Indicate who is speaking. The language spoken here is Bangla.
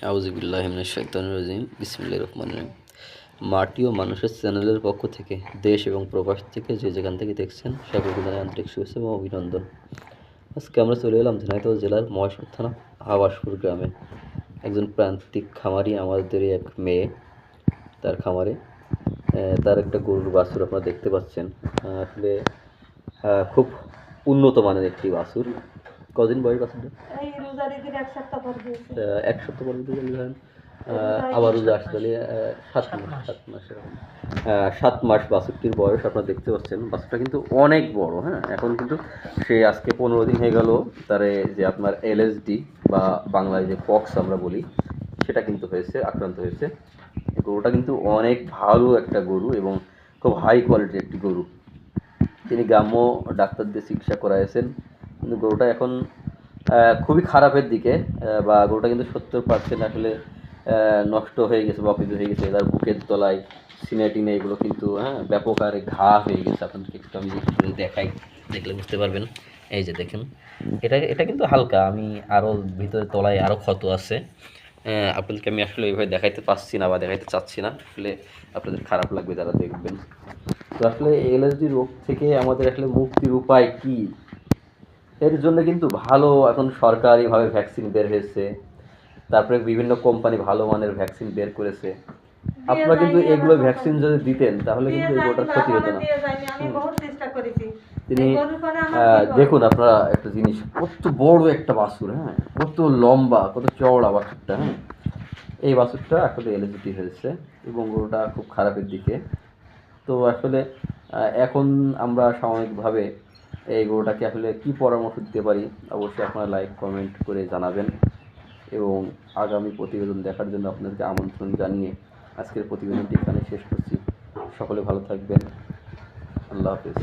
Speaker 1: আউযুবিল্লাহি মিনাশ শাইতানির রাজিম বিসমিল্লাহির রহমানির রহিম। মাটি ও মানুষের চ্যানেলের পক্ষ থেকে দেশ এবং প্রবাস থেকে যে যেখান থেকে দেখছেন সকলকে জানাই আন্তরিক শুভেচ্ছা এবং অভিনন্দন। আজকে আমরা চলে এলাম ঝিনাইদহ জেলার মহেশপুর থানা আবাসপুর গ্রামে। একজন প্রান্তিক খামারি আমাদেরই এক মেয়ে, তার খামারে তার একটা গরুর বাছুর আপনারা দেখতে পাচ্ছেন। আসলে খুব উন্নত মানের একটি বাছুর। কদিন বয়স বাছুরটা? এক সপ্তাহ পর যদি ধরেন আবার রোজা আসতে তাহলে 7 মাস বাছুরটির বয়স আপনারা দেখতে পাচ্ছেন। বাছুরটা কিন্তু অনেক বড়, হ্যাঁ। এখন কিন্তু সে আজকে 15 দিন হয়ে গেল তারে যে আপনার এলএসডি বা বাংলায় যে পক্স আমরা বলি সেটা কিন্তু হয়েছে, আক্রান্ত হয়েছে। গরুটা কিন্তু অনেক ভালো একটা গরু এবং খুব হাই কোয়ালিটির একটি গরু। তিনি গ্রাম্য ডাক্তার দিয়ে চিকিৎসা করাইছেন, কিন্তু গরুটা এখন খুবই খারাপের দিকে, বা গরুটা কিন্তু 70% আসলে নষ্ট হয়ে গেছে বা অকেজ হয়ে গেছে। তার বুকের তলায় সিনেটিনে এগুলো কিন্তু ব্যাপক আরে ঘা হয়ে গেছে। আপনাদেরকে একটু আমি দেখাই, দেখলে বুঝতে পারবেন। এই যে দেখেন, এটা এটা কিন্তু হালকা, আমি আরও ভিতরে তলায় আরও ক্ষত আছে। আপনাদেরকে আমি আসলে এইভাবে দেখাইতে পারছি না বা দেখাইতে চাচ্ছি না, আসলে আপনাদের খারাপ লাগবে যারা দেখবেন। তো আসলে এলএসডি রোগ থেকে আমাদের আসলে মুক্তির উপায় কি? এর জন্য কিন্তু ভালো এখন সরকারিভাবে ভ্যাকসিন বের হয়েছে, তারপরে বিভিন্ন কোম্পানি ভালো মানের ভ্যাকসিন বের করেছে। আপনারা কিন্তু এগুলো ভ্যাকসিন যদি দিতেন তাহলে কিন্তু এগুলোটার ক্ষতি হতো না। তিনি দেখুন, আপনারা একটা জিনিস, কত বড় একটা বাছুর, হ্যাঁ, কত লম্বা, কত চওড়া বাছুরটা, হ্যাঁ। এই বাছুরটা আসলে এলএসডি হয়েছে এবং গরুটা খুব খারাপের দিকে। তো আসলে এখন আমরা সাময়িকভাবে এই গরুটাকে আসলে কী পরামর্শ দিতে পারি অবশ্যই আপনারা লাইক কমেন্ট করে জানাবেন, এবং আগামী প্রতিবেদন দেখার জন্য আপনাদেরকে আমন্ত্রণ জানিয়ে আজকের প্রতিবেদনটি এখানে শেষ করছি। সকলে ভালো থাকবেন। আল্লাহ হাফেজ।